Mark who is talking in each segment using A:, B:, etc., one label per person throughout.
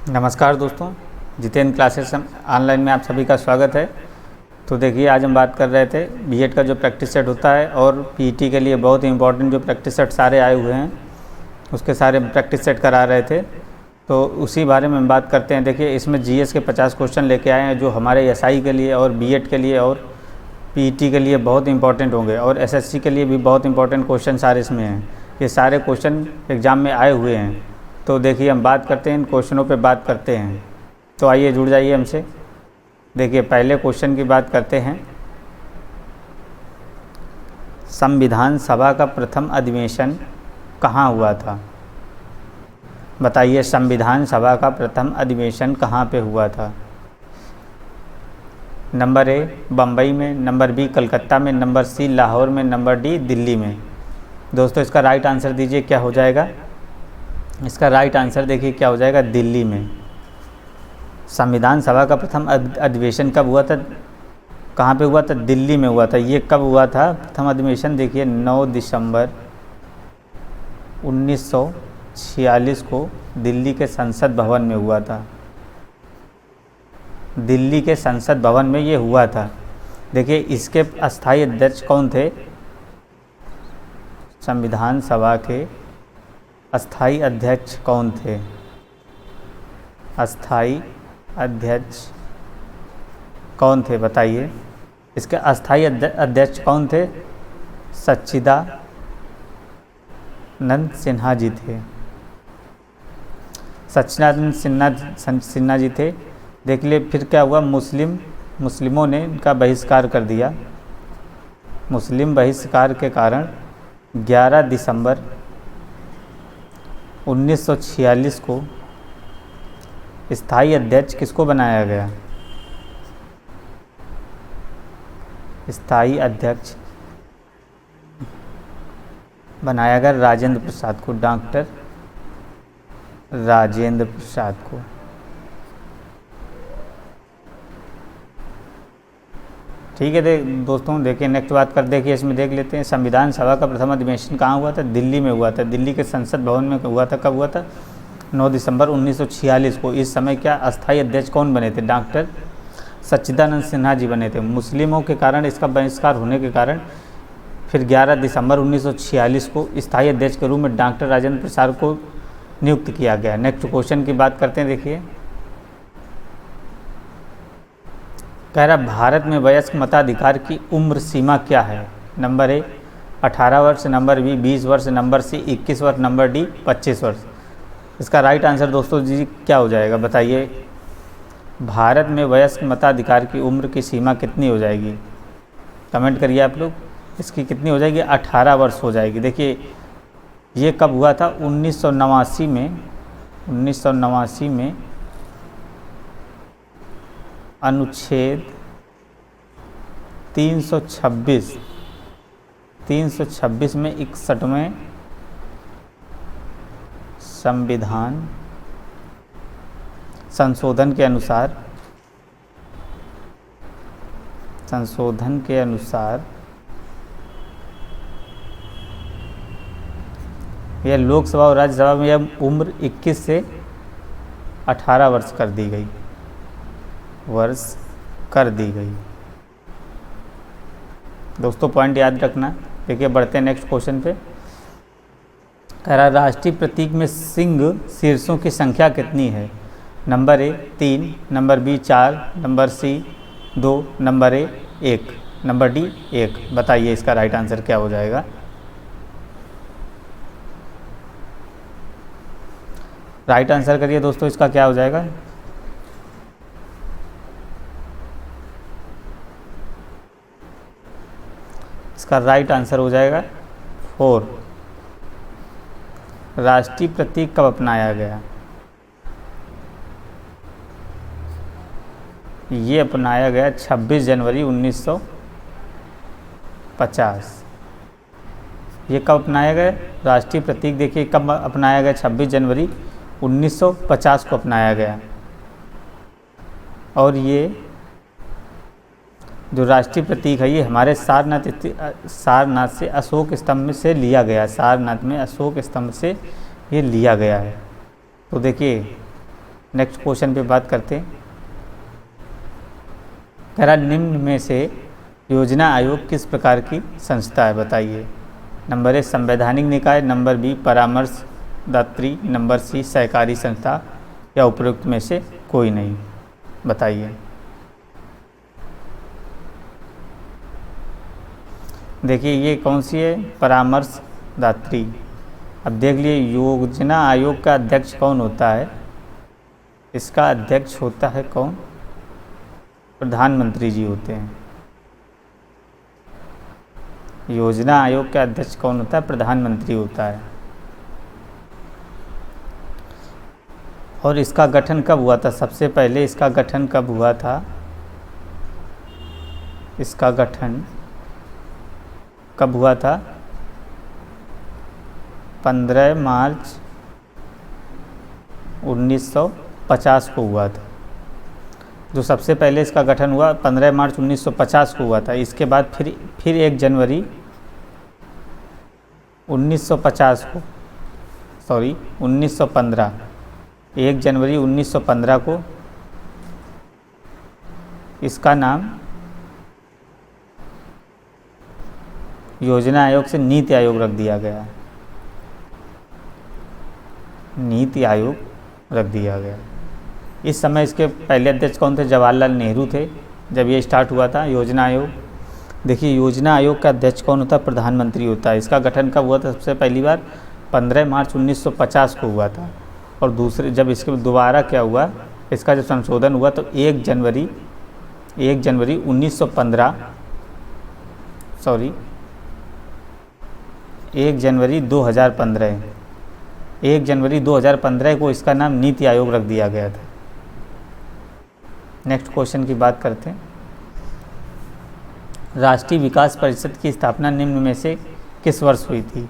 A: नमस्कार दोस्तों, Jitendra classes online में आप सभी का स्वागत है। तो देखिए, आज हम बात कर रहे थे बीएड का जो प्रैक्टिस सेट होता है और पीईटी के लिए बहुत ही इंपॉर्टेंट जो प्रैक्टिस सेट सारे आए हुए हैं उसके सारे प्रैक्टिस सेट करा रहे थे। तो उसी बारे में हम बात करते हैं। देखिए, इसमें जीएस के 50 क्वेश्चन लेके आए हैं जो हमारे एसआई के लिए और बीएड के लिए और पीईटी के लिए बहुत इंपॉर्टेंट होंगे और एसएससी के लिए भी बहुत इंपॉर्टेंट क्वेश्चन सारे इसमें हैं। ये सारे क्वेश्चन एग्ज़ाम में आए हुए हैं। तो देखिए, हम बात करते हैं, इन क्वेश्चनों पे बात करते हैं। तो आइए जुड़ जाइए हमसे। देखिए, पहले क्वेश्चन की बात करते हैं। संविधान सभा का प्रथम अधिवेशन कहाँ हुआ था? बताइए, संविधान सभा का प्रथम अधिवेशन कहाँ पे हुआ था? नंबर ए बम्बई में, नंबर बी कलकत्ता में, नंबर सी लाहौर में, नंबर डी दिल्ली में। दोस्तों, इसका राइट आंसर दीजिए, क्या हो जाएगा? इसका राइट आंसर देखिए क्या हो जाएगा, दिल्ली में। संविधान सभा का प्रथम अधिवेशन कब हुआ था? कहाँ पे हुआ था? दिल्ली में हुआ था। ये कब हुआ था प्रथम अधिवेशन? देखिए, 9 दिसंबर 1946 को दिल्ली के संसद भवन में हुआ था। दिल्ली के संसद भवन में ये हुआ था। देखिए, इसके अस्थायी अध्यक्ष कौन थे? संविधान सभा के अस्थाई अध्यक्ष कौन थे? अस्थाई अध्यक्ष कौन थे बताइए? इसके अस्थाई अध्यक्ष कौन थे? सच्चिदानंद सिन्हा जी थे। सच्चिदानंद सिन्हा जी थे। देख लिए, फिर क्या हुआ? मुस्लिमों ने इनका बहिष्कार कर दिया। मुस्लिम बहिष्कार के कारण 11 दिसंबर 1946 को स्थायी अध्यक्ष किसको बनाया गया? स्थायी अध्यक्ष बनाया गया राजेंद्र प्रसाद को, डॉक्टर राजेंद्र प्रसाद को। ठीक है दोस्तों, देखिए नेक्स्ट बात कर, देखिए इसमें देख लेते हैं। संविधान सभा का प्रथम अधिवेशन कहाँ हुआ था? दिल्ली में हुआ था। दिल्ली के संसद भवन में हुआ था। कब हुआ था? 9 दिसंबर 1946 को। इस समय क्या अस्थायी अध्यक्ष कौन बने थे? डॉक्टर सच्चिदानंद सिन्हा जी बने थे। मुस्लिमों के कारण इसका बहिष्कार होने के कारण फिर 11 दिसंबर 1946 को स्थायी अध्यक्ष के रूप में डॉक्टर राजेंद्र प्रसाद को नियुक्त किया गया। नेक्स्ट क्वेश्चन की बात करते हैं। देखिए, कह रहा, भारत में वयस्क मताधिकार की उम्र सीमा क्या है? नंबर ए 18 वर्ष, नंबर बी 20 वर्ष, नंबर सी 21 वर्ष, नंबर डी 25 वर्ष। इसका राइट आंसर दोस्तों जी क्या हो जाएगा बताइए? भारत में वयस्क मताधिकार की उम्र की सीमा कितनी हो जाएगी? कमेंट करिए आप लोग। इसकी कितनी हो जाएगी? 18 वर्ष हो जाएगी। देखिए, ये कब हुआ था? 1989 में। 1989 में अनुच्छेद 326 में 61वें संविधान संशोधन के अनुसार यह लोकसभा और राज्यसभा में यह उम्र 21 से 18 वर्ष कर दी गई। दोस्तों, पॉइंट याद रखना। देखिए, बढ़ते हैं नेक्स्ट क्वेश्चन पे। कह रहा, राष्ट्रीय प्रतीक में सिंह शीर्षों की संख्या कितनी है? Number A 3, number B 4, number C 2, number A 1, number D 1। बताइए इसका राइट आंसर क्या हो जाएगा? राइट आंसर करिए दोस्तों, इसका क्या हो जाएगा? इसका राइट आंसर हो जाएगा 4। राष्ट्रीय प्रतीक कब अपनाया गया? ये अपनाया गया 26 जनवरी 1950। ये कब अपनाया गया राष्ट्रीय प्रतीक? देखिए, कब अपनाया गया? 26 जनवरी 1950 को अपनाया गया। और ये जो राष्ट्रीय प्रतीक है ये हमारे सारनाथ से अशोक स्तंभ से लिया गया। सारनाथ में अशोक स्तंभ से ये लिया गया है। तो देखिए नेक्स्ट क्वेश्चन पे बात करते हैं। कह रहा निम्न में से योजना आयोग किस प्रकार की संस्था है, बताइए। नंबर ए संवैधानिक निकाय, नंबर बी परामर्शदात्री, नंबर सी सहकारी संस्था या उपरोक्त में से कोई नहीं, बताइए। देखिए ये कौन सी है, परामर्शदात्री। अब देख लिए योजना आयोग का अध्यक्ष कौन होता है, इसका अध्यक्ष होता है कौन, प्रधानमंत्री जी होते हैं। योजना आयोग का अध्यक्ष कौन होता है, प्रधानमंत्री होता है। और इसका गठन कब हुआ था, सबसे पहले इसका गठन कब हुआ था, इसका गठन कब हुआ था, 15 मार्च 1950 को हुआ था। जो सबसे पहले इसका गठन हुआ 15 मार्च 1950 को हुआ था। इसके बाद फिर 1 जनवरी 1950 को, सॉरी 1915, 1 जनवरी 1915 को इसका नाम योजना आयोग से नीति आयोग रख दिया गया, नीति आयोग रख दिया गया। इस समय इसके पहले अध्यक्ष कौन थे, जवाहरलाल नेहरू थे जब ये स्टार्ट हुआ था योजना आयोग। देखिए योजना आयोग का अध्यक्ष कौन होता है, प्रधानमंत्री होता है। इसका गठन कब हुआ था, सबसे पहली बार 15 मार्च 1950 को हुआ था। और दूसरे जब इसके दोबारा क्या हुआ, इसका जब संशोधन हुआ तो 1 जनवरी 1915, सॉरी 1 जनवरी 2015, 1 जनवरी 2015 को इसका नाम नीति आयोग रख दिया गया था। नेक्स्ट क्वेश्चन की बात करते हैं। राष्ट्रीय विकास परिषद की स्थापना निम्न में से किस वर्ष हुई थी।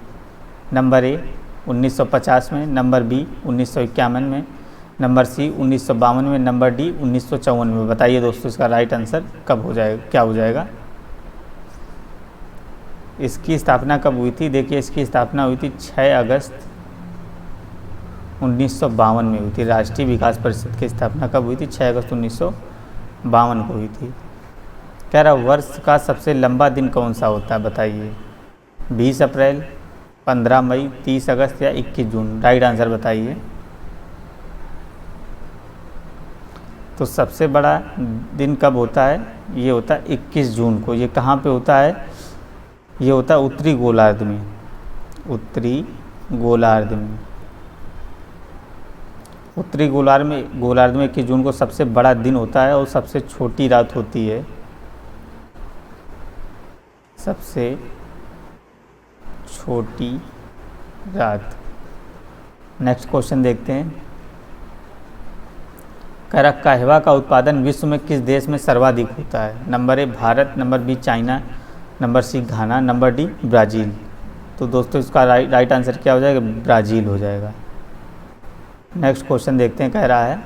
A: नंबर ए 1950 में, नंबर बी 1951 में, नंबर सी 1952 में, नंबर डी 1954 में। बताइए दोस्तों इसका राइट आंसर कब हो जाएगा, क्या हो जाएगा। इसकी स्थापना कब हुई थी, देखिए इसकी स्थापना हुई थी 6 अगस्त 1952 में हुई थी। राष्ट्रीय विकास परिषद की स्थापना कब हुई थी, 6 अगस्त 1952 को हुई थी। कह रहा वर्ष का सबसे लंबा दिन कौन सा होता है, बताइए। 20 अप्रैल, 15 मई, 30 अगस्त या 21 जून। राइट आंसर बताइए। तो सबसे बड़ा दिन कब होता है, ये होता है 21 जून को। ये कहाँ पे होता है, ये होता है उत्तरी गोलार्ध में, उत्तरी गोलार्ध में। उत्तरी गोलार्ध में 21 जून को सबसे बड़ा दिन होता है और सबसे छोटी रात होती है, सबसे छोटी रात। नेक्स्ट क्वेश्चन देखते हैं। कहवा का उत्पादन विश्व में किस देश में सर्वाधिक होता है। Number A Bharat, number B China, number C Ghana, number D Brazil. तो दोस्तों इसका राइट आंसर क्या हो जाएगा, ब्राज़ील हो जाएगा। नेक्स्ट क्वेश्चन देखते हैं। कह रहा है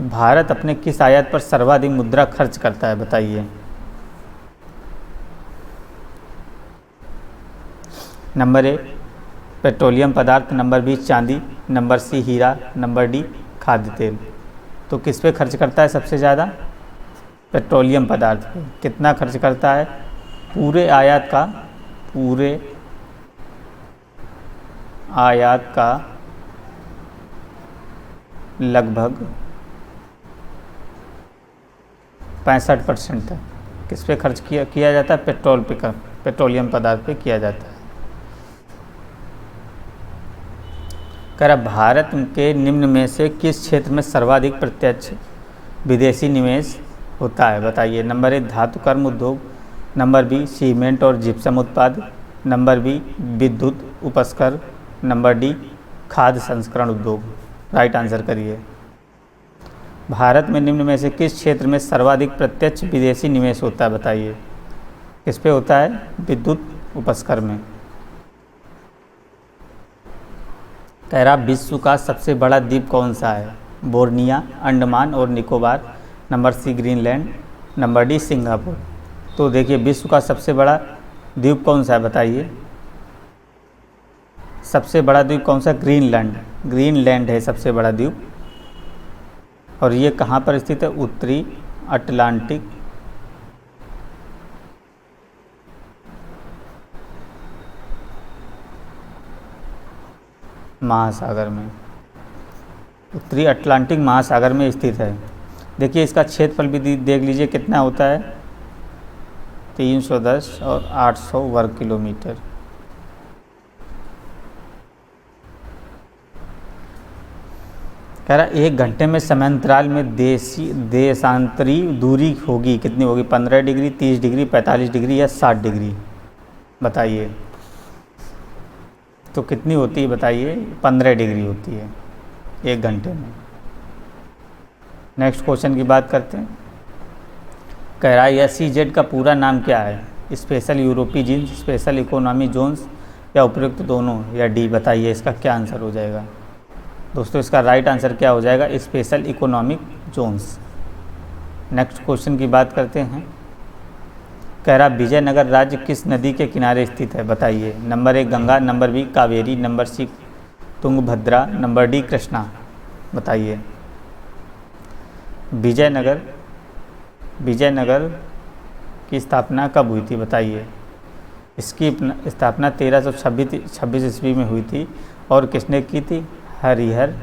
A: भारत अपने किस आयात पर सर्वाधिक मुद्रा खर्च करता है, बताइए। नंबर ए पेट्रोलियम पदार्थ, नंबर बी चांदी, नंबर सी हीरा, नंबर डी खाद्य तेल। तो किस पे खर्च करता है सबसे ज़्यादा, पेट्रोलियम पदार्थ पे। कितना खर्च करता है, पूरे आयात का लगभग 65% है। किस पे खर्च किया जाता है, पेट्रोलियम पदार्थ पे किया जाता है। कह रहा भारत के निम्न में से किस क्षेत्र में सर्वाधिक प्रत्यक्ष विदेशी निवेश होता है, बताइए। नंबर ए धातु कर्म उद्योग, नंबर बी सीमेंट और जिप्सम उत्पाद, नंबर बी विद्युत उपस्कर, नंबर डी खाद्य संस्करण उद्योग। राइट आंसर करिए। भारत में निम्न में से किस क्षेत्र में सर्वाधिक प्रत्यक्ष विदेशी निवेश होता है, बताइए। किस पे होता है, विद्युत उपस्कर में। कह रहा विश्व का सबसे बड़ा द्वीप कौन सा है, बोर्निया, अंडमान और Nicobar, number C Greenland, number D Singapore. तो देखिए विश्व का सबसे बड़ा द्वीप कौन सा है, बताइए। सबसे बड़ा द्वीप कौन सा, ग्रीनलैंड है सबसे बड़ा द्वीप। और ये कहाँ पर स्थित है? उत्तरी अटलांटिक महासागर में, उत्तरी अटलांटिक महासागर में स्थित है। देखिए इसका क्षेत्रफल भी देख लीजिए कितना होता है, 310 और 800 वर्ग किलोमीटर। कह रहा 1 घंटे में समयांतराल में देशांतरी दूरी होगी, कितनी होगी? 15 डिग्री, 30 डिग्री, 45 डिग्री या 60 डिग्री? बताइए तो कितनी होती है? बताइए 15 डिग्री होती है 1 घंटे में। नेक्स्ट क्वेश्चन की बात करते हैं। कह रहा है SEZ का पूरा नाम क्या है? स्पेशल यूरोपीय जोन, स्पेशल इकोनॉमी जोन्स या उपयुक्त दोनों या डी? बताइए इसका क्या आंसर हो जाएगा दोस्तों? इसका राइट आंसर क्या हो जाएगा? Special economic zones. Next question की बात करते हैं। कह रहा विजयनगर राज्य किस नदी के किनारे स्थित है? बताइए। Number 1 Ganga, number B Kaveri, number C Tungabhadra, number D Krishna? बताइए। विजयनगर की स्थापना कब हुई थी? बताइए। इसकी स्थापना 1326 ईस्वी में हुई थी। और किसने की थी? हरिहर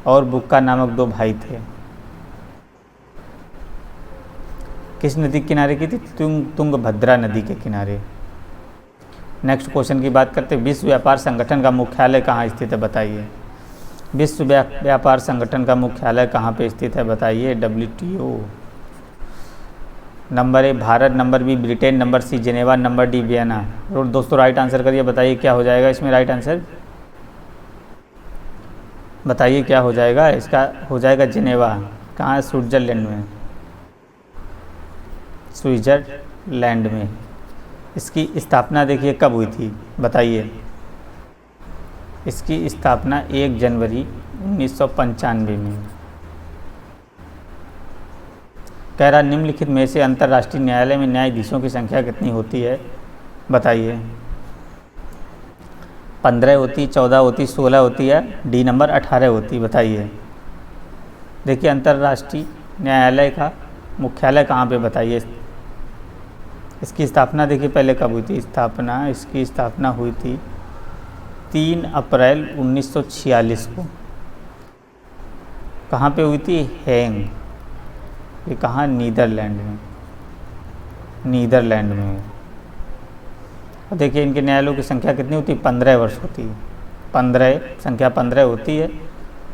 A: और बुक्का नामक 2 भाई थे। किस नदी के किनारे की थी? तुंगभद्रा नदी के किनारे। नेक्स्ट क्वेश्चन की बात करते हैं। विश्व व्यापार संगठन का मुख्यालय कहाँ स्थित है? बताइए। विश्व व्यापार संगठन का मुख्यालय कहाँ पे स्थित है? बताइए। WTO। Number A Bharat, number B Britain, number C Geneva, number D Vienna? और दोस्तों राइट आंसर करिए। बताइए क्या हो जाएगा इसमें राइट आंसर? बताइए क्या हो जाएगा? इसका हो जाएगा जिनेवा। कहाँ है? स्विट्ज़रलैंड में, स्विट्ज़रलैंड में। इसकी स्थापना देखिए कब हुई थी? बताइए। इसकी स्थापना 1 जनवरी 1995 में। कह रहा निम्नलिखित में से अंतर्राष्ट्रीय न्यायालय में न्यायाधीशों की संख्या कितनी होती है? बताइए। 15 होती, 14 होती, 16 होती है? डी नंबर 18 होती? बताइए। देखिए अंतर्राष्ट्रीय न्यायालय का मुख्यालय कहाँ पे? बताइए। इसकी स्थापना देखिए पहले कब हुई थी? इसकी स्थापना हुई थी 3 अप्रैल 1946 को। कहाँ पे हुई थी? हेंग। ये कहाँ? नीदरलैंड में। और देखिए इनके न्यायालयों की संख्या कितनी होती है? 15 वर्ष होती है। 15 होती है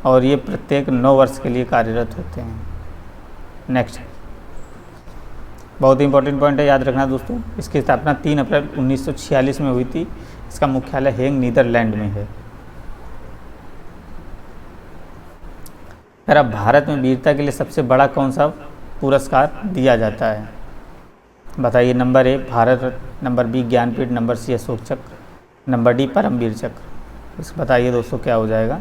A: और ये प्रत्येक 9 वर्ष के लिए कार्यरत होते हैं। नेक्स्ट बहुत ही इंपॉर्टेंट पॉइंट है, याद रखना दोस्तों। इसकी स्थापना 3 अप्रैल 1946 में हुई थी। इसका मुख्यालय हेंग नीदरलैंड में है। अगर भारत में वीरता के लिए सबसे बड़ा कौन सा पुरस्कार दिया जाता है? बताइए। Number A Bharat Ratna, number B Jnanpith, number C Ashok Chakra, number D Paramvir चक्र? इस बताइए दोस्तों क्या हो जाएगा?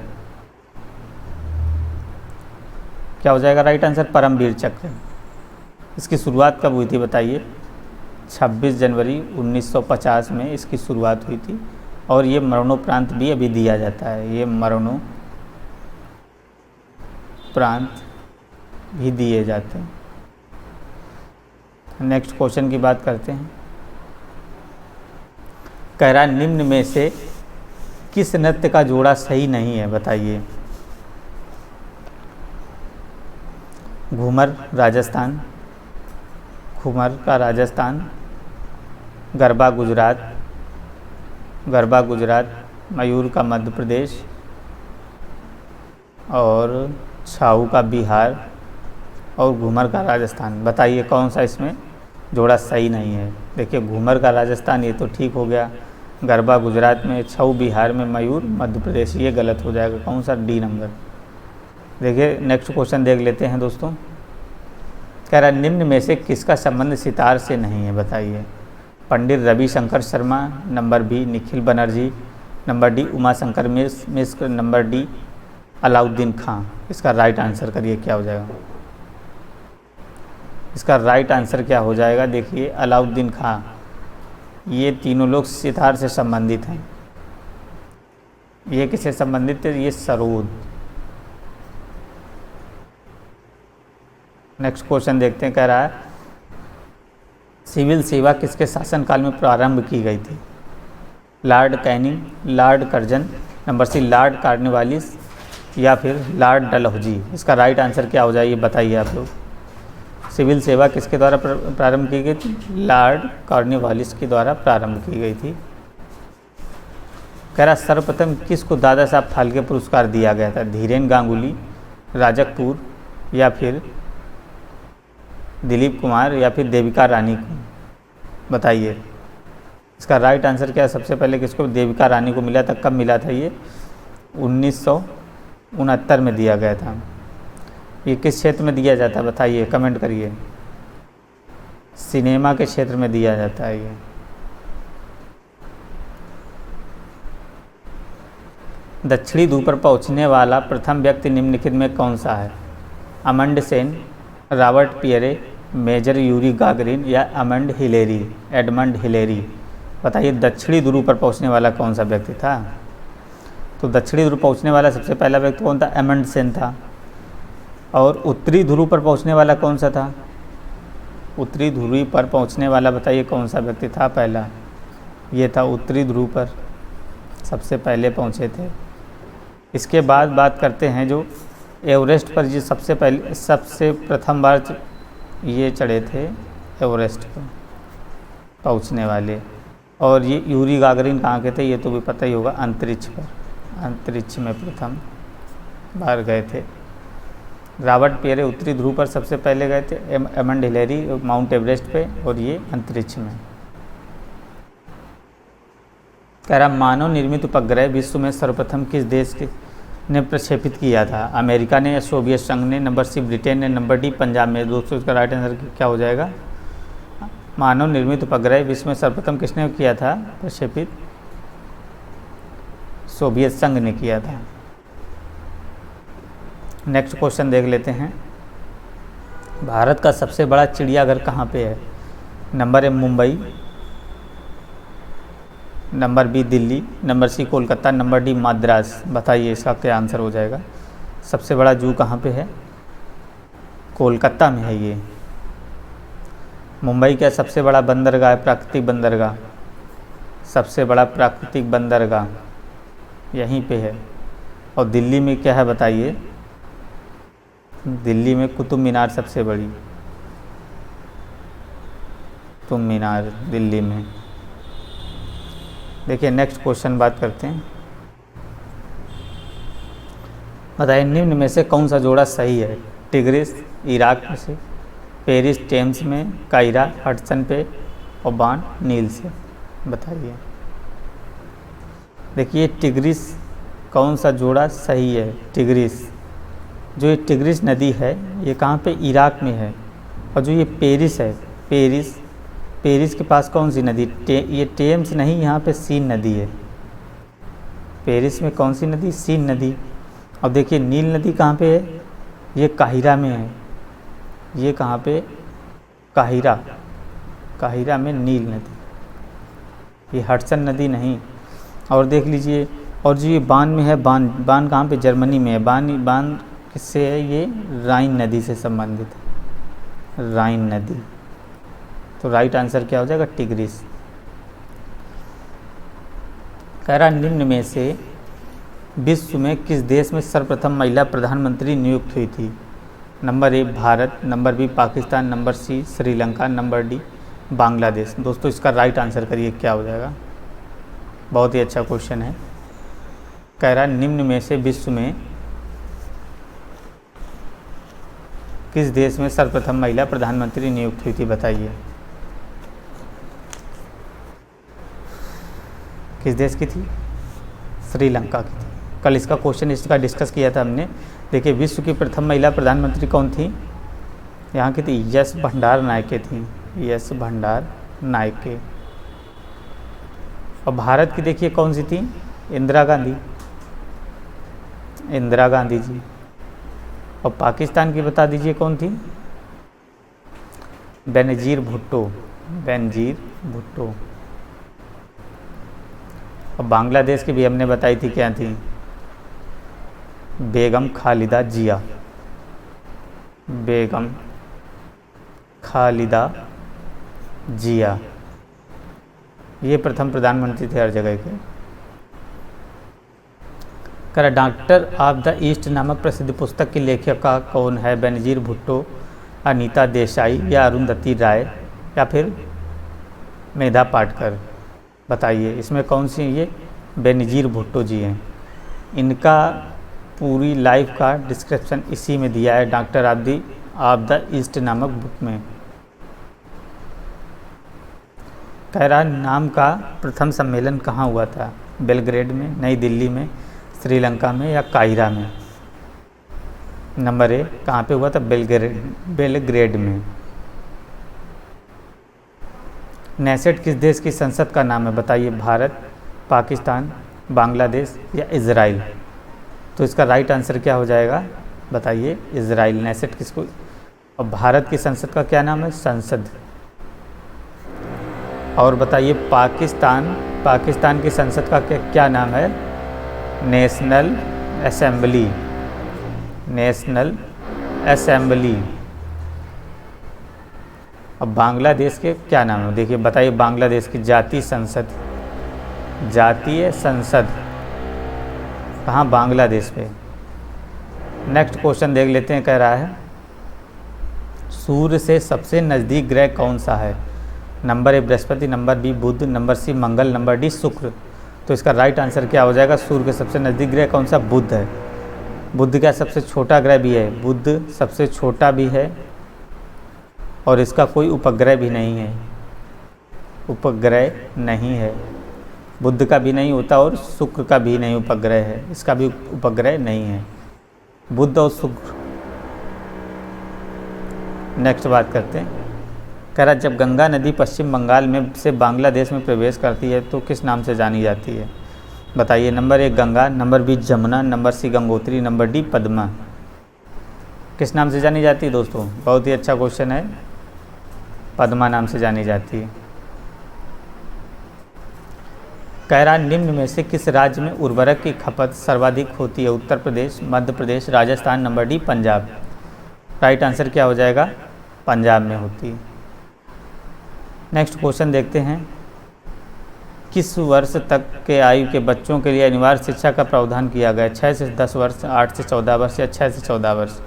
A: क्या हो जाएगा राइट आंसर? परमवीर चक्र। इसकी शुरुआत कब हुई थी? बताइए। 26 जनवरी 1950 में इसकी शुरुआत हुई थी। और ये मरणोपरांत भी अभी दिया जाता है। ये मरणोपरांत भी दिए जाते हैं। नेक्स्ट क्वेश्चन की बात करते हैं। कह रहा निम्न में से किस नृत्य का जोड़ा सही नहीं है? बताइए। घूमर का राजस्थान, गरबा गुजरात, मयूर का मध्य प्रदेश और छाऊ का बिहार और घूमर का राजस्थान। बताइए कौन सा इसमें जोड़ा सही नहीं है? देखिए घूमर का राजस्थान ये तो ठीक हो गया, गरबा गुजरात में, छऊ बिहार में, मयूर मध्य प्रदेश ये गलत हो जाएगा। कौन सा? D number. देखिए नेक्स्ट क्वेश्चन देख लेते हैं दोस्तों। कह रहा निम्न में से किसका संबंध सितार से नहीं है? बताइए। Pandit Ravishankar Sharma, number B Nikhil Banerjee, number D Uma Shankar Mishra, number D Alauddin Khan? इसका राइट आंसर करिए क्या हो जाएगा? इसका राइट आंसर क्या हो जाएगा? देखिए अलाउद्दीन खां। ये तीनों लोग सितार से संबंधित हैं। ये किससे संबंधित थे? ये सरोद नेक्स्ट क्वेश्चन देखते हैं, कह रहा है सिविल सेवा किसके शासनकाल में प्रारंभ की गई थी? Lord Canning, lord Curzon, number C lord Cornwallis या फिर लॉर्ड डलहौजी। इसका राइट आंसर क्या हो जाए ये बताइए आप लोग। सिविल सेवा किसके द्वारा प्रारंभ की गई थी? लॉर्ड कॉर्नवालिस के द्वारा प्रारंभ की गई थी। कह रहा सर्वप्रथम किसको दादा साहब फाल्के पुरस्कार दिया गया था? धीरेन गांगुली, राजकपूर या फिर दिलीप कुमार या फिर देविका रानी को, बताइए इसका राइट आंसर क्या है। सबसे पहले किसको? देविका रानी को मिला था। कब मिला था ये? 1969 में दिया गया था। ये किस क्षेत्र में दिया जाता है बताइए, कमेंट करिए। सिनेमा के क्षेत्र में दिया जाता है ये। दक्षिणी ध्रुव पर पहुंचने वाला प्रथम व्यक्ति निम्नलिखित में कौन सा है? Amundsen, Robert Peary, major Yuri Gagarin या एडमंड हिलेरी। बताइए दक्षिणी ध्रुव पर पहुंचने वाला कौन सा व्यक्ति था? तो दक्षिणी ध्रुव पहुंचने वाला सबसे पहला व्यक्ति कौन था? अमंड सेन था। और उत्तरी ध्रुव पर पहुंचने वाला कौन सा था? उत्तरी ध्रुव पर पहुंचने वाला बताइए कौन सा व्यक्ति था? पहला ये था, उत्तरी ध्रुव पर सबसे पहले पहुंचे थे। इसके बाद बात करते हैं जो एवरेस्ट पर, ये सबसे प्रथम बार ये चढ़े थे एवरेस्ट पर पहुंचने वाले। और ये यूरी गागरिन कहाँ के थे? ये तो भी पता ही होगा, अंतरिक्ष पर, अंतरिक्ष में प्रथम बार गए थे। रॉबर्ट पियरे उत्तरी ध्रुव पर सबसे पहले गए थे, एमंड हिलेरी माउंट एवरेस्ट पे, और ये अंतरिक्ष में। कह रहा मानव निर्मित उपग्रह विश्व में सर्वप्रथम किस देश के ने प्रक्षेपित किया था? अमेरिका ने या सोवियत संघ ने, नंबर सी ब्रिटेन ने, नंबर डी पंजाब में। दोस्तों इसका राइट आंसर क्या हो जाएगा? मानव निर्मित उपग्रह विश्व में सर्वप्रथम किसने किया था प्रक्षेपित? सोवियत संघ ने किया था। नेक्स्ट क्वेश्चन देख लेते हैं, भारत का सबसे बड़ा चिड़ियाघर कहाँ पे है? Number A Mumbai, number B Delhi, number C Kolkata, number D Madras. बताइए इसका क्या आंसर हो जाएगा। सबसे बड़ा जू कहाँ पे है? कोलकाता में है ये। मुंबई का सबसे बड़ा बंदरगाह है, प्राकृतिक बंदरगाह, सबसे बड़ा प्राकृतिक बंदरगाह यहीं पे है। और दिल्ली में क्या है बताइए? दिल्ली में कुतुब मीनार सबसे बड़ी, कुतुब मीनार दिल्ली में। देखिए नेक्स्ट क्वेश्चन बात करते हैं, बताइए निम्न में से कौन सा जोड़ा सही है? टिग्रिस इराक में से, पेरिस टेम्स में, कायरा हडसन पे, ओबान नील से। बताइए। देखिए टिग्रिस कौन सा जोड़ा सही है? टिग्रिस, जो ये टिग्रिस नदी है ये कहाँ पे? इराक में है। और जो ये पेरिस है, पेरिस के पास कौन सी नदी? ये टेम्स नहीं, यहाँ पे सीन नदी है। पेरिस में कौन सी नदी? सीन नदी। और देखिए नील नदी कहाँ पे है? ये काहिरा में है। ये कहाँ पे? काहिरा में नील नदी, ये हडसन नदी नहीं। और देख लीजिए, और जो ये बान में है, बान कहाँ पे? जर्मनी में है। बान किससे है? ये राइन नदी से संबंधित है, राइन नदी। तो राइट आंसर क्या हो जाएगा? टिग्रिस। कह रहा निम्न में से विश्व में किस देश में सर्वप्रथम महिला प्रधानमंत्री नियुक्त हुई थी? Number A Bharat, number B Pakistan, number C Sri Lanka, number D Bangladesh. दोस्तों इसका राइट आंसर करिए क्या हो जाएगा। बहुत ही अच्छा क्वेश्चन है। कह रहा निम्न में से विश्व में किस देश में सर्वप्रथम महिला प्रधानमंत्री नियुक्त हुई थी? बताइए किस देश की थी? श्रीलंका की थी। कल इसका क्वेश्चन इसका डिस्कस किया था हमने। देखिए विश्व की प्रथम महिला प्रधानमंत्री कौन थी? यहाँ की थी यश भंडार नायके थी, यश भंडार नायके। और भारत की देखिए कौन सी थी? इंदिरा गांधी जी। और पाकिस्तान की बता दीजिए कौन थी? बेनजीर भुट्टो। और बांग्लादेश की भी हमने बताई थी, क्या थी? बेगम खालिदा जिया। बेगम खालिदा जिया, ये प्रथम प्रधानमंत्री थे हर जगह के। कह रहा डॉक्टर ऑफ द ईस्ट नामक प्रसिद्ध पुस्तक की लेखिका कौन है? बेनजीर भुट्टो, अनीता देसाई या अरुंधति राय या फिर मेधा पाटकर? बताइए इसमें कौन सी? ये बेनजीर भुट्टो जी हैं। इनका पूरी लाइफ का डिस्क्रिप्शन इसी में दिया है, डॉक्टर ऑफ द ईस्ट नामक बुक में। कह रहा नाम का प्रथम सम्मेलन कहाँ हुआ था? बेलग्रेड में, नई दिल्ली में, श्रीलंका में या काहिरा में? नंबर ए, कहाँ पे हुआ था? बेलग्रेड में। नेसेट किस देश की संसद का नाम है? बताइए, भारत, पाकिस्तान, बांग्लादेश या इजराइल? तो इसका राइट आंसर क्या हो जाएगा? बताइए, इजराइल। नेसेट किसको? और भारत की संसद का क्या नाम है? संसद। और बताइए पाकिस्तान की संसद का क्या नाम है? National assembly. National assembly. अब बांग्लादेश के क्या नाम है? देखिए बताइए, बांग्लादेश की जातीय संसद। जातीय संसद कहाँ? बांग्लादेश पे। नेक्स्ट क्वेश्चन देख लेते हैं। कह रहा है सूर्य से सबसे नज़दीक ग्रह कौन सा है? Number A Brihaspati, number B Budh, number C Mangal, number D Shukra. तो इसका राइट आंसर क्या हो जाएगा? सूर्य के सबसे नज़दीक ग्रह कौन सा? बुध है। बुध क्या सबसे छोटा ग्रह भी है? बुध सबसे छोटा भी है और इसका कोई उपग्रह भी नहीं है। उपग्रह नहीं है, बुध का भी नहीं होता और शुक्र का भी नहीं उपग्रह है, इसका भी उपग्रह नहीं है, बुध और शुक्र। नेक्स्ट बात करते हैं। कह रहा जब गंगा नदी पश्चिम बंगाल में से बांग्लादेश में प्रवेश करती है तो किस नाम से जानी जाती है? बताइए, number A Ganga, number B Jamuna, number C Gangotri, number D Padma. किस नाम से जानी जाती है दोस्तों? बहुत ही अच्छा क्वेश्चन है, पद्मा नाम से जानी जाती है। कह रहा निम्न में से किस राज्य में उर्वरक की खपत सर्वाधिक होती है? Uttar Pradesh, Madhya Pradesh, Rajasthan, number D Punjab. Right answer क्या हो जाएगा? पंजाब में होती है। नेक्स्ट क्वेश्चन देखते हैं। किस वर्ष तक के आयु के बच्चों के लिए अनिवार्य शिक्षा का प्रावधान किया गया? 6 से 10 वर्ष, 8 से 14 वर्ष या 6 से 14 वर्ष?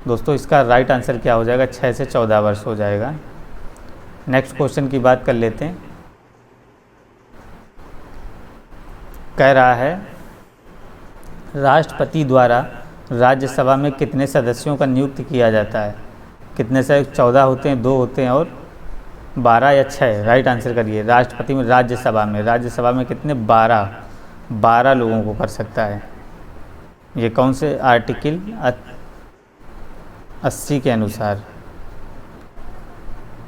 A: दोस्तों इसका राइट आंसर क्या हो जाएगा? 6 से 14 वर्ष हो जाएगा। नेक्स्ट क्वेश्चन की बात कर लेते हैं। कह रहा है राष्ट्रपति द्वारा राज्यसभा में कितने सदस्यों का नियुक्त किया जाता है? कितने से? 14 होते हैं, 2 होते हैं और 12 या 6? राइट आंसर करिए। राष्ट्रपति में राज्यसभा में कितने? 12 लोगों को कर सकता है। ये कौन से आर्टिकल 80 के अनुसार?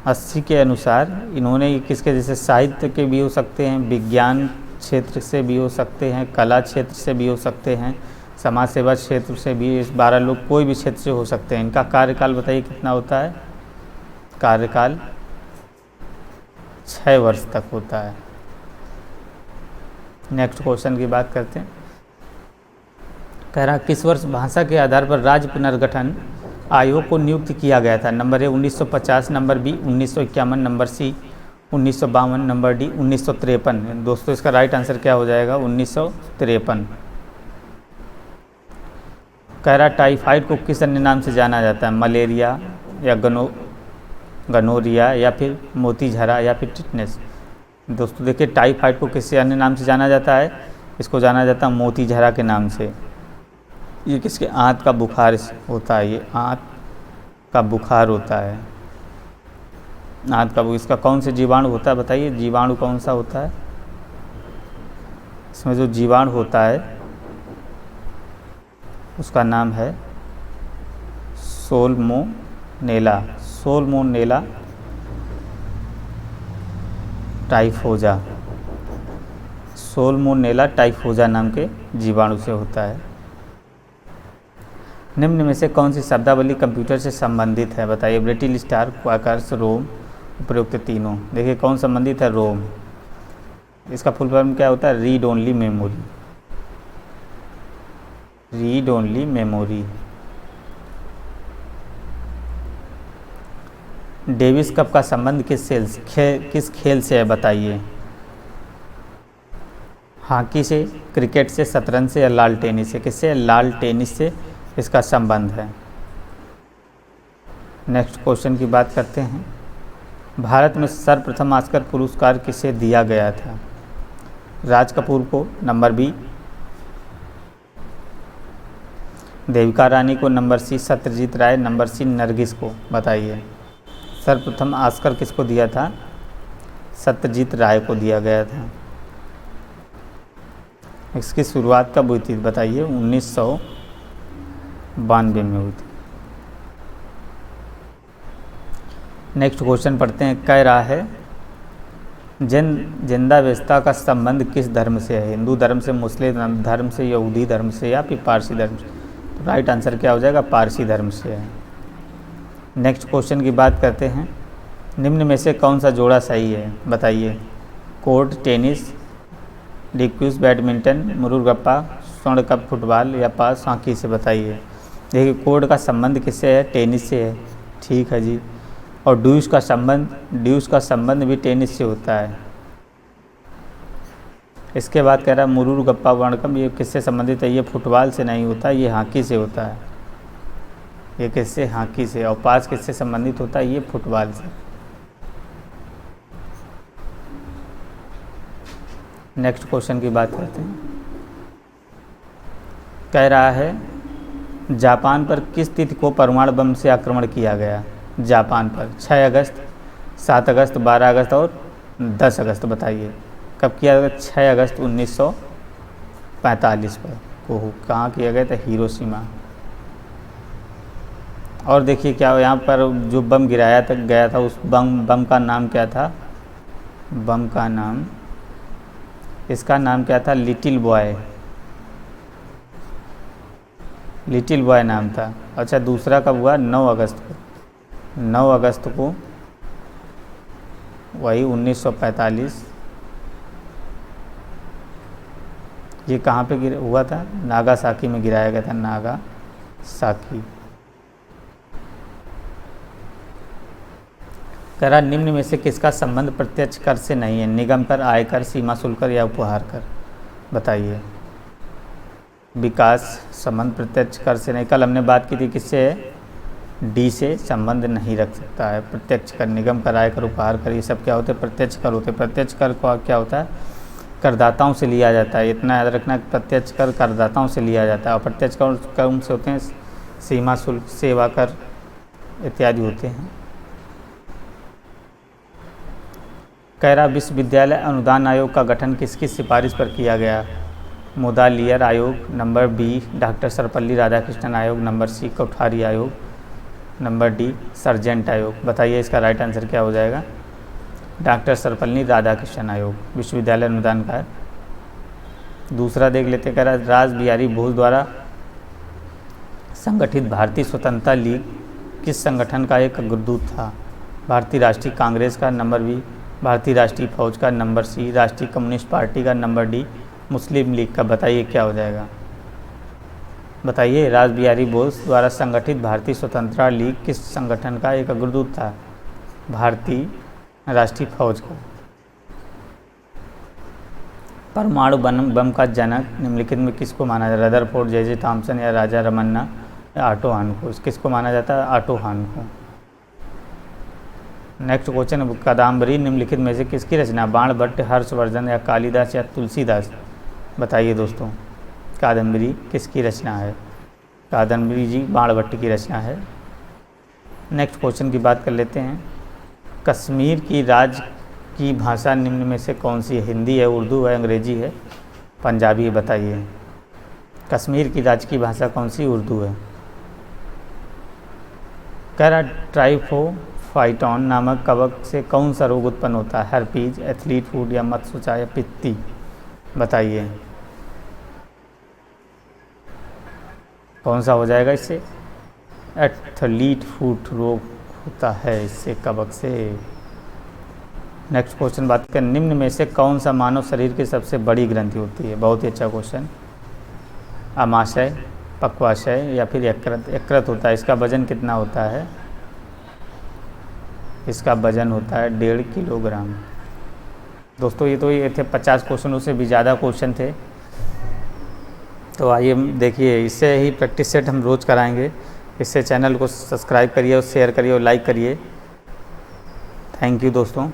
A: 80 के अनुसार इन्होंने किसके? जैसे साहित्य के भी हो सकते हैं, विज्ञान क्षेत्र से भी हो सकते हैं, कला क्षेत्र से भी हो सकते हैं, समाज सेवा क्षेत्र से भी। 12 लोग कोई भी क्षेत्र से हो सकते हैं। इनका कार्यकाल बताइए कितना होता है? कार्यकाल 6 वर्ष तक होता है। नेक्स्ट क्वेश्चन की बात करते हैं। कह रहा किस वर्ष भाषा के आधार पर राज्य पुनर्गठन आयोग को नियुक्त किया गया था? Number A 1950, number B 1951, number C 1952, number D 1953। दोस्तों इसका राइट आंसर क्या हो जाएगा? 1953। कह रहा टाइफाइड को किस अन्य नाम से जाना जाता है? मलेरिया या गनोरिया या फिर मोतीझरा या फिर टिटनेस? दोस्तों देखिए, टाइफाइड को किसी अन्य नाम से जाना जाता है? इसको जाना जाता है मोतीझरा के नाम से। ये किसके? आंत का बुखार होता है, ये आंत का बुखार होता है। आंत का इसका कौन से जीवाणु होता है? बताइए, जीवाणु कौन सा होता है? इसमें जो जीवाणु होता है उसका नाम है सोल्मोनेला टाइफोजा। सोल्मोनेला टाइफोजा नाम के जीवाणु से होता है। निम्न में से कौन सी शब्दावली कंप्यूटर से संबंधित है? बताइए, ब्रिटिश स्टार, क्वाकर्स, रोम, उपयुक्त तीनों। देखिए कौन संबंधित है? रोम। इसका फुल फॉर्म क्या होता है? Read only memory. Read only memory. Davis cup का संबंध किस खेल से है बताइए। हॉकी से, क्रिकेट से, शतरंज से या लाल टेनिस से। किससे? लाल टेनिस से इसका संबंध है। नेक्स्ट क्वेश्चन की बात करते हैं। भारत में सर्वप्रथम ऑस्कर पुरस्कार किसे दिया गया था? राज कपूर को, नंबर बी। देविका रानी को, नंबर सी। सत्यजीत राय, नंबर सी। नरगिस को। बताइए सर्वप्रथम ऑस्कर किसको दिया था? सत्यजीत राय को दिया गया था। इसकी शुरुआत कब हुई थी बताइए? 1992 में हुई थी। नेक्स्ट क्वेश्चन पढ़ते हैं। कह रहा है जिंदावेस्ता का संबंध किस धर्म से है? हिंदू धर्म से, मुस्लिम धर्म से, यहूदी धर्म से या फिर पारसी धर्म से? तो राइट आंसर क्या हो जाएगा? पारसी धर्म से है। नेक्स्ट क्वेश्चन की बात करते हैं। निम्न में से कौन सा जोड़ा सही है बताइए। कोर्ट टेनिस, डिक्यूज बैडमिंटन, मुरुगप्पा, स्वर्ण कप फुटबॉल या पास हॉकी से। बताइए। देखिए कोर्ट का संबंध किससे है? टेनिस से है। ठीक है जी। और ड्यूस का संबंध भी टेनिस से होता है। इसके बाद कह रहा है मुरुगप्पा वर्ल्ड कप, ये किससे संबंधित है? ये फुटबॉल से नहीं होता, ये हॉकी से होता है। ये किससे? हॉकी से। और पास किससे संबंधित होता है? ये फुटबॉल से। नेक्स्ट क्वेश्चन की बात करते हैं। कह रहा है जापान पर किस तिथि को परमाणु बम से आक्रमण किया गया? जापान पर 6 अगस्त, 7 अगस्त, 12 अगस्त और 10 अगस्त। बताइए कब किया गया? 6 अगस्त 1945 पर को कहाँ किया गया था? हिरोशिमा। और देखिए क्या यहाँ पर जो बम गिराया गया था उस बम का नाम क्या था? बम का नाम, इसका नाम क्या था? लिटिल बॉय नाम था। अच्छा दूसरा कब हुआ? 9 अगस्त को। 9 अगस्त को वही 1945। ये कहाँ पे हुआ था? नागासाकी में गिराया गया था। नागासाकी। कह रहा निम्न में से किसका संबंध प्रत्यक्ष कर से नहीं है? निगम कर, आयकर, सीमा शुल्क या उपहार कर। बताइए। विकास संबंध प्रत्यक्ष कर से नहीं। कल हमने बात की थी किससे है? डी से संबंध नहीं रख सकता है प्रत्यक्ष कर। निगम कर, आयकर, उपहार कर, ये सब क्या होते हैं? प्रत्यक्ष कर होते हैं। प्रत्यक्ष कर को क्या होता है? करदाताओं से लिया जाता है। इतना याद रखना, प्रत्यक्ष कर करदाताओं से लिया जाता है। और प्रत्यक्ष कर कौन से होते हैं? सीमा शुल्क, सेवा कर इत्यादि होते हैं। कह रहा विश्वविद्यालय अनुदान आयोग का गठन किसकी सिफारिश पर किया गया? मुदालियर आयोग, number B. Doctor Sarvepalli Radhakrishnan आयोग, नंबर सी। कोठारी आयोग, नंबर डी। सर्जेंट आयोग। बताइए इसका राइट आंसर क्या हो जाएगा? डॉक्टर सर्वपल्ली राधाकृष्णन आयोग विश्वविद्यालय अनुदान का है। दूसरा देख लेते। कह रहा रास बिहारी बोस द्वारा संगठित भारतीय स्वतंत्रता लीग किस संगठन का एक अग्रदूत था? भारतीय राष्ट्रीय कांग्रेस का, नंबर बी। भारतीय राष्ट्रीय फौज का, नंबर सी। राष्ट्रीय कम्युनिस्ट पार्टी का, नंबर डी। मुस्लिम लीग का। बताइए क्या हो जाएगा? बताइए। रास बिहारी बोस द्वारा संगठित भारतीय स्वतंत्रता लीग किस संगठन का एक अग्रदूत था? भारतीय राष्ट्रीय फौज का। परमाणु बम का जनक निम्नलिखित में किसको माना जाता है? रदरफोर्ड, जे थॉमसन या राजा रमन्ना या ऑटो हान को? किसको माना जाता है? ऑटो हान को। Next question. कादम्बरी निम्नलिखित में से किसकी रचना? बाणभट्ट, हर्षवर्धन या कालिदास या तुलसीदास। बताइए दोस्तों कादम्बरी किसकी रचना है? कादम्बरी जी बाणभट्ट की रचना है। नेक्स्ट क्वेश्चन की बात कर लेते हैं। कश्मीर की राज्य की भाषा निम्न में से कौन सी है? हिंदी है, उर्दू है, अंग्रेजी है, पंजाबी है। बताइए कश्मीर की राज्य की भाषा कौन सी? उर्दू है। कह रहा ट्राइफोफाइटॉन नामक कवक से कौन सा रोग उत्पन्न होता है? हर्पीज, एथलीट फूड या मत्स्यचा या पित्ती। बताइए कौन सा हो जाएगा इससे? एथलीट फूट रोग होता है इससे, कवक से। नेक्स्ट क्वेश्चन बात करें। निम्न में से कौन सा मानव शरीर की सबसे बड़ी ग्रंथि होती है? बहुत ही अच्छा क्वेश्चन। अमाशय, पक्वाशय या फिर यकृत। यकृत होता है। इसका वजन कितना होता है? इसका वज़न होता है 1.5 किलोग्राम। दोस्तों ये थे 50 क्वेश्चनों से भी ज़्यादा क्वेश्चन थे। तो आइए देखिए, इससे ही प्रैक्टिस सेट हम रोज़ कराएंगे। इससे चैनल को सब्सक्राइब करिए और शेयर करिए और लाइक करिए। थैंक यू दोस्तों।